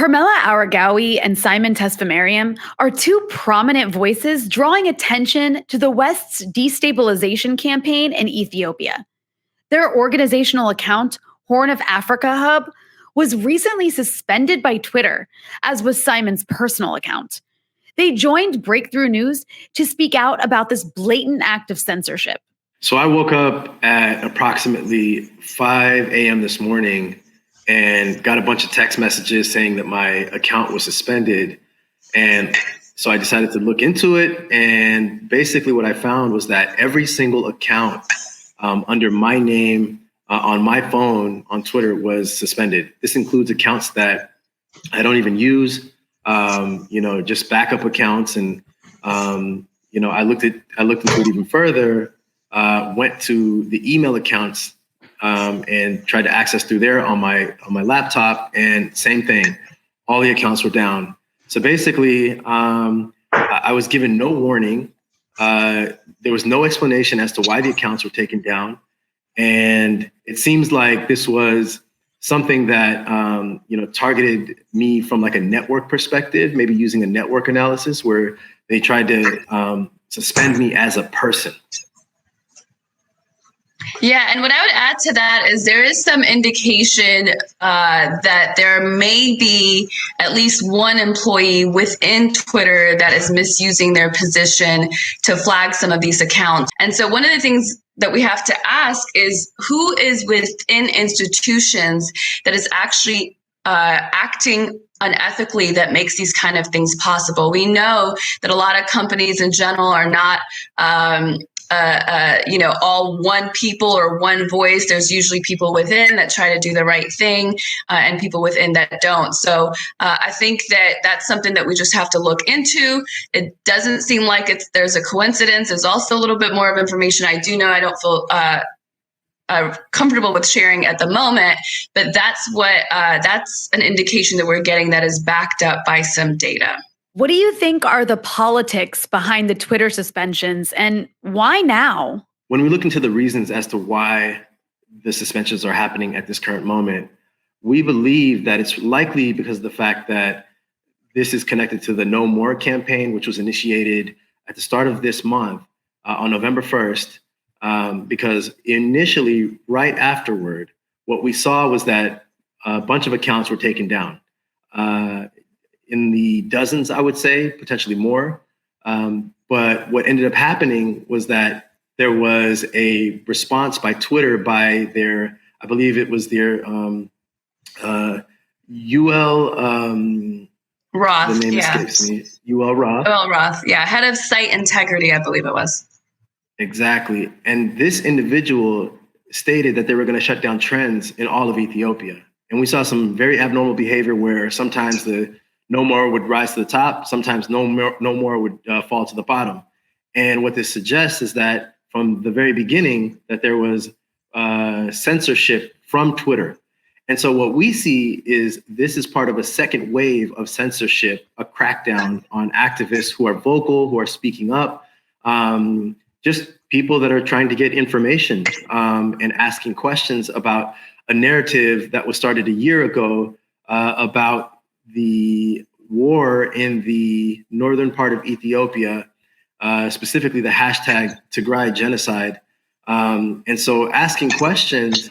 Hermela Aregawi and Simon Tesfamariam are two prominent voices drawing attention to the West's destabilization campaign in Ethiopia. Their organizational account, Horn of Africa Hub, was recently suspended by Twitter, as was Simon's personal account. They joined Breakthrough News to speak out about this blatant act of censorship. So I woke up at approximately 5 a.m. this morning and got a bunch of text messages saying that my account was suspended. And so I decided to look into it. And basically what I found was that every single account under my name on my phone on Twitter was suspended. This includes accounts that I don't even use, just backup accounts. And, I looked into it even further, went to the email accounts and tried to access through there on my laptop, and same thing, all the accounts were down. So basically, I was given no warning. There was no explanation as to why the accounts were taken down, and it seems like this was something that targeted me from like a network perspective, maybe using a network analysis where they tried to suspend me as a person. Yeah, and what I would add to that is there is some indication that there may be at least one employee within Twitter that is misusing their position to flag some of these accounts. And so one of the things that we have to ask is who is within institutions that is actually acting unethically that makes these kind of things possible. We know that a lot of companies in general are not all one people or one voice. There's usually people within that try to do the right thing and people within that don't. So I think that that's something that we just have to look into. It doesn't seem like there's a coincidence. There's also a little bit more of information I do know. I don't feel comfortable with sharing at the moment, but that's an indication that we're getting that is backed up by some data. What do you think are the politics behind the Twitter suspensions, and why now? When we look into the reasons as to why the suspensions are happening at this current moment, we believe that it's likely because of the fact that this is connected to the No More campaign, which was initiated at the start of this month on November 1st, because initially, right afterward, what we saw was that a bunch of accounts were taken down. In the dozens, I would say, potentially more. But what ended up happening was that there was a response by Twitter by their, I believe it was their UL Roth. The name escapes me. UL Roth. UL Roth, yeah, head of site integrity, I believe it was. Exactly. And this individual stated that they were going to shut down trends in all of Ethiopia. And we saw some very abnormal behavior where sometimes the No More would rise to the top. Sometimes No More would fall to the bottom. And what this suggests is that from the very beginning, that there was censorship from Twitter. And so what we see is this is part of a second wave of censorship, a crackdown on activists who are vocal, who are speaking up, just people that are trying to get information and asking questions about a narrative that was started a year ago about the war in the northern part of Ethiopia, specifically the hashtag Tigray genocide. And so asking questions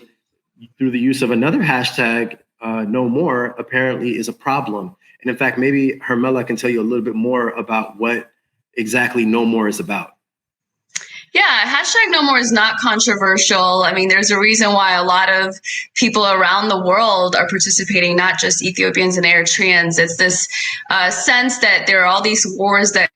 through the use of another hashtag, No More, apparently is a problem. And in fact, maybe Hermela can tell you a little bit more about what exactly No More is about. Yeah, hashtag No More is not controversial. I mean, there's a reason why a lot of people around the world are participating, not just Ethiopians and Eritreans. It's this sense that there are all these wars that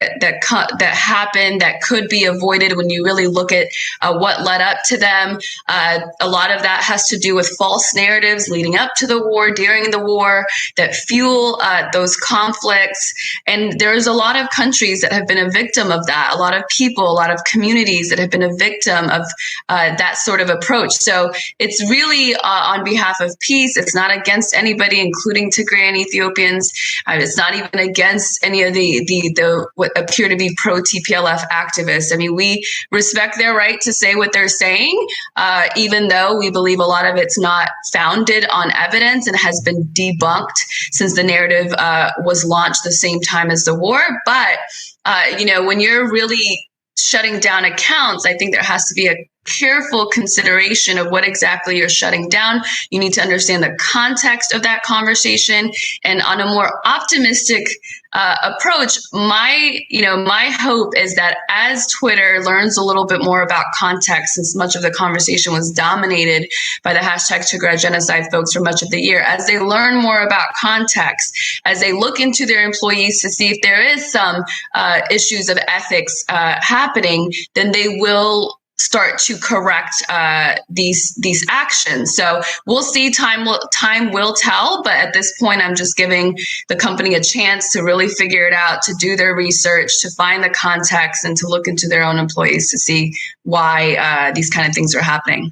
happen that could be avoided when you really look at what led up to them. A lot of that has to do with false narratives leading up to the war, during the war, that fuel those conflicts. And there's a lot of countries that have been a victim of that. A lot of people, a lot of communities employees that have been a victim of that sort of approach. So it's really on behalf of peace. It's not against anybody, including Tigrayan Ethiopians. It's not even against any of the what appear to be pro-TPLF activists. I mean, we respect their right to say what they're saying, even though we believe a lot of it's not founded on evidence and has been debunked since the narrative was launched the same time as the war. But, when you're really shutting down accounts, I think there has to be a careful consideration of what exactly you're shutting down. You need to understand the context of that conversation. And on a more optimistic approach, my hope is that as Twitter learns a little bit more about context, since much of the conversation was dominated by the hashtag Tigray genocide folks for much of the year, as they learn more about context, as they look into their employees to see if there is some issues of ethics happening, then they will start to correct these actions. So we'll see. Time will tell. But at this point, I'm just giving the company a chance to really figure it out, to do their research, to find the context, and to look into their own employees to see why these kind of things are happening.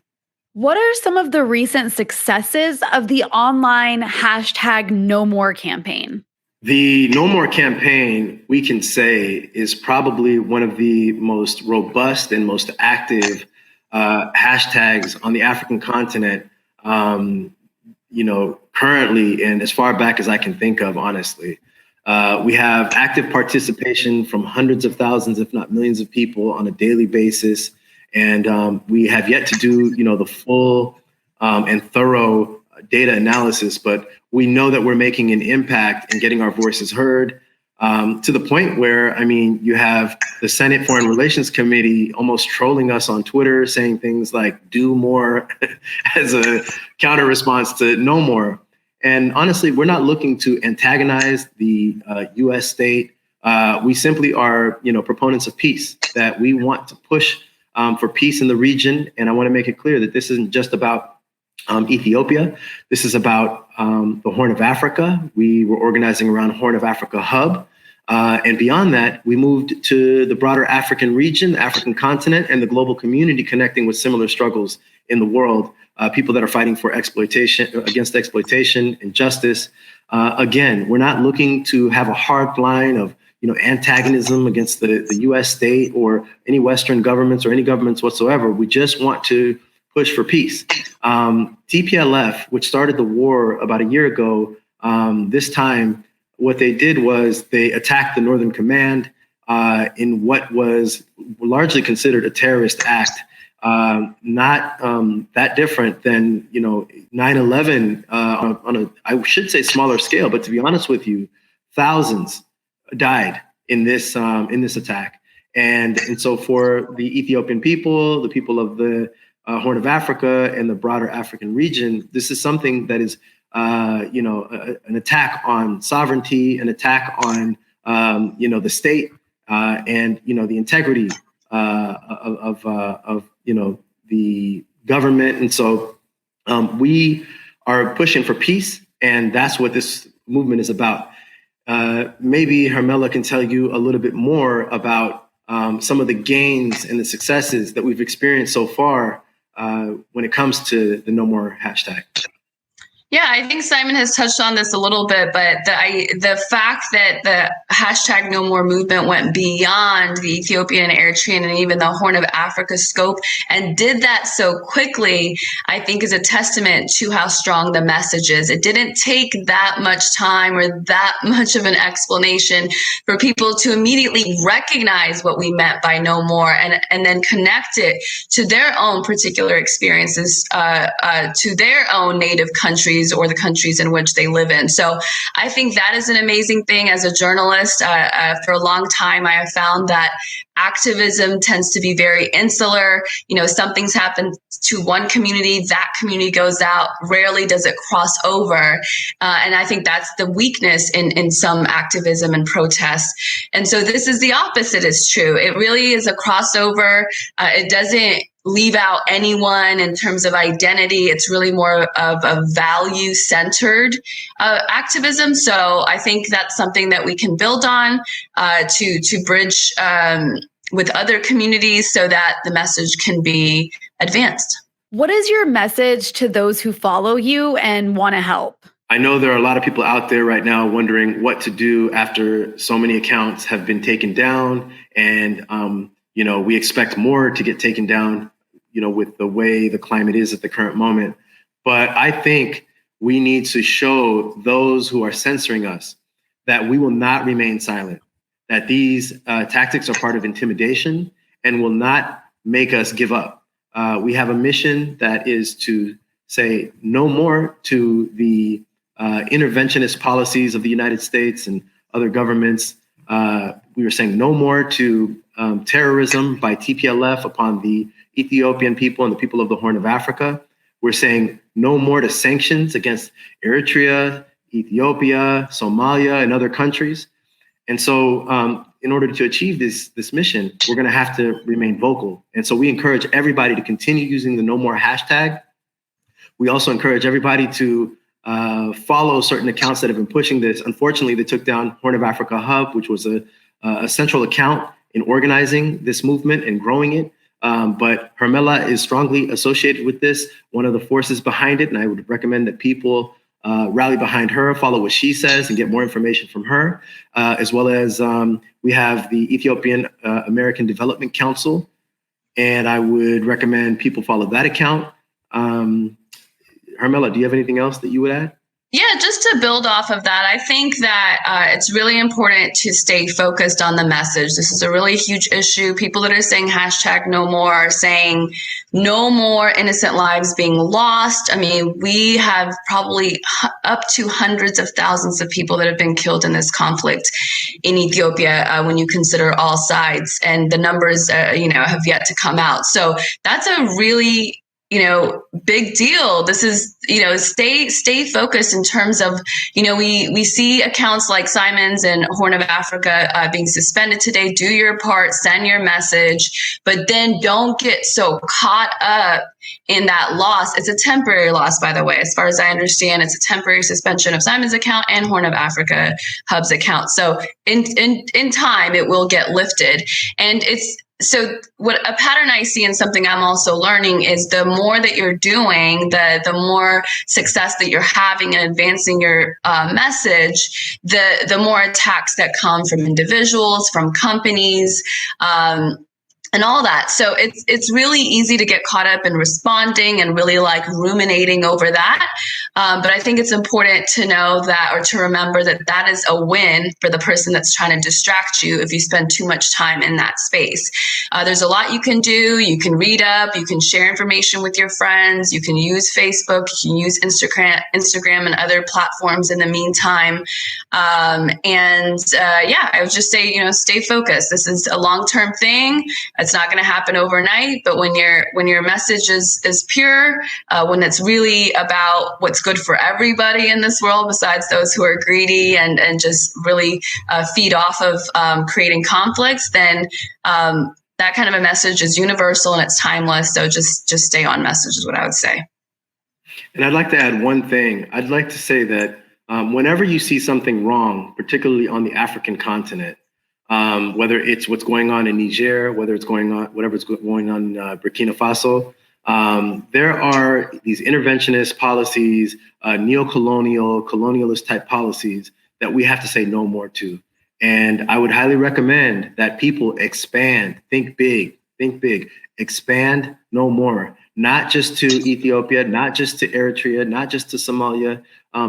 What are some of the recent successes of the online hashtag No More campaign? The No More campaign, we can say, is probably one of the most robust and most active hashtags on the African continent, currently, and as far back as I can think of, honestly. We have active participation from hundreds of thousands, if not millions of people on a daily basis. And we have yet to do, the full and thorough data analysis, but we know that we're making an impact and getting our voices heard, to the point where, you have the Senate Foreign Relations Committee almost trolling us on Twitter, saying things like "do more" as a counter response to "no more." And honestly, we're not looking to antagonize the U.S. state. We simply are, proponents of peace, that we want to push for peace in the region. And I want to make it clear that this isn't just about Ethiopia. This is about the Horn of Africa. We were organizing around Horn of Africa Hub. And beyond that, we moved to the broader African region, the African continent, and the global community, connecting with similar struggles in the world. People that are fighting for against exploitation and justice. Again, we're not looking to have a hard line of antagonism against the U.S. state or any Western governments or any governments whatsoever. We just want to push for peace. TPLF, which started the war about a year ago, this time, what they did was they attacked the Northern Command in what was largely considered a terrorist act, not that different than 9/11 on a, I should say, smaller scale. But to be honest with you, thousands died in this attack, and so for the Ethiopian people, the people of the Horn of Africa and the broader African region, this is something that is, an attack on sovereignty, an attack on, the state, and the integrity of the government. And so we are pushing for peace, and that's what this movement is about. Maybe Hermela can tell you a little bit more about some of the gains and the successes that we've experienced so far when it comes to the No More hashtag. Yeah, I think Simon has touched on this a little bit, but the fact that the hashtag No More movement went beyond the Ethiopian and Eritrean and even the Horn of Africa scope and did that so quickly, I think is a testament to how strong the message is. It didn't take that much time or that much of an explanation for people to immediately recognize what we meant by no more and then connect it to their own particular experiences, to their own native countries or the countries in which they live in. So I think that is an amazing thing. As a journalist, for a long time, I have found that activism tends to be very insular. Something's happened to one community, that community goes out. Rarely does it cross over. And I think that's the weakness in some activism and protests. And so this is the opposite is true. It really is a crossover. It doesn't leave out anyone in terms of identity. It's really more of a value-centered activism. So I think that's something that we can build on to bridge with other communities so that the message can be advanced. What is your message to those who follow you and want to help? I know there are a lot of people out there right now wondering what to do after so many accounts have been taken down. And, we expect more to get taken down, with the way the climate is at the current moment. But I think we need to show those who are censoring us that we will not remain silent, that these tactics are part of intimidation and will not make us give up. We have a mission that is to say no more to the interventionist policies of the United States and other governments. We were saying no more to terrorism by TPLF upon the Ethiopian people and the people of the Horn of Africa. We're saying no more to sanctions against Eritrea, Ethiopia, Somalia, and other countries. And so in order to achieve this mission, we're going to have to remain vocal. And so we encourage everybody to continue using the No More hashtag. We also encourage everybody to follow certain accounts that have been pushing this. Unfortunately, they took down Horn of Africa Hub, which was a central account in organizing this movement and growing it. But Hermela is strongly associated with this, one of the forces behind it. And I would recommend that people rally behind her, follow what she says, and get more information from her, as well as we have the Ethiopian American Development Council. And I would recommend people follow that account. Hermela, do you have anything else that you would add? Yeah, just to build off of that, I think that it's really important to stay focused on the message. This is a really huge issue. People that are saying hashtag no more are saying no more innocent lives being lost. I mean, we have probably up to hundreds of thousands of people that have been killed in this conflict in Ethiopia when you consider all sides, and the numbers, have yet to come out. So that's a really big deal. This is, stay focused in terms of, we see accounts like Simon's and Horn of Africa being suspended today. Do your part, send your message, but then don't get so caught up in that loss. It's a temporary loss, by the way. As far as I understand, it's a temporary suspension of Simon's account and Horn of Africa Hub's account. So in time, it will get lifted. And so what a pattern I see, and something I'm also learning, is the more that you're doing, the more success that you're having in advancing your message, the more attacks that come from individuals, from companies, and all that. So it's really easy to get caught up in responding and really like ruminating over that. But I think it's important to know that, or to remember that is a win for the person that's trying to distract you if you spend too much time in that space. There's a lot you can do. You can read up, you can share information with your friends, you can use Facebook, you can use Instagram and other platforms in the meantime. I would just say, stay focused. This is a long-term thing. It's not going to happen overnight, but when your message is pure, when it's really about what's good for everybody in this world, besides those who are greedy and just really feed off of creating conflicts, then that kind of a message is universal and it's timeless. So just stay on message is what I would say. And I'd like to add one thing. I'd like to say that whenever you see something wrong, particularly on the African continent, whether it's what's going on in Niger, whatever's going on in Burkina Faso, there are these interventionist policies, colonialist type policies that we have to say no more to. And I would highly recommend that people expand, think big, expand no more, not just to Ethiopia, not just to Eritrea, not just to Somalia,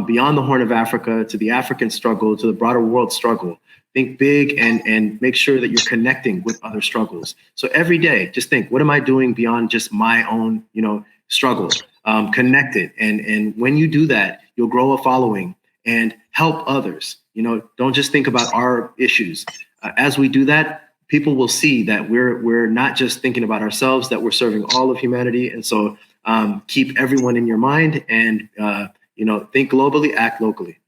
beyond the Horn of Africa, to the African struggle, to the broader world struggle. Think big and make sure that you're connecting with other struggles. So every day, just think, what am I doing beyond just my own, struggle? Connect it. And when you do that, you'll grow a following and help others. Don't just think about our issues. As we do that, people will see that we're not just thinking about ourselves, that we're serving all of humanity. And so keep everyone in your mind and, think globally, act locally.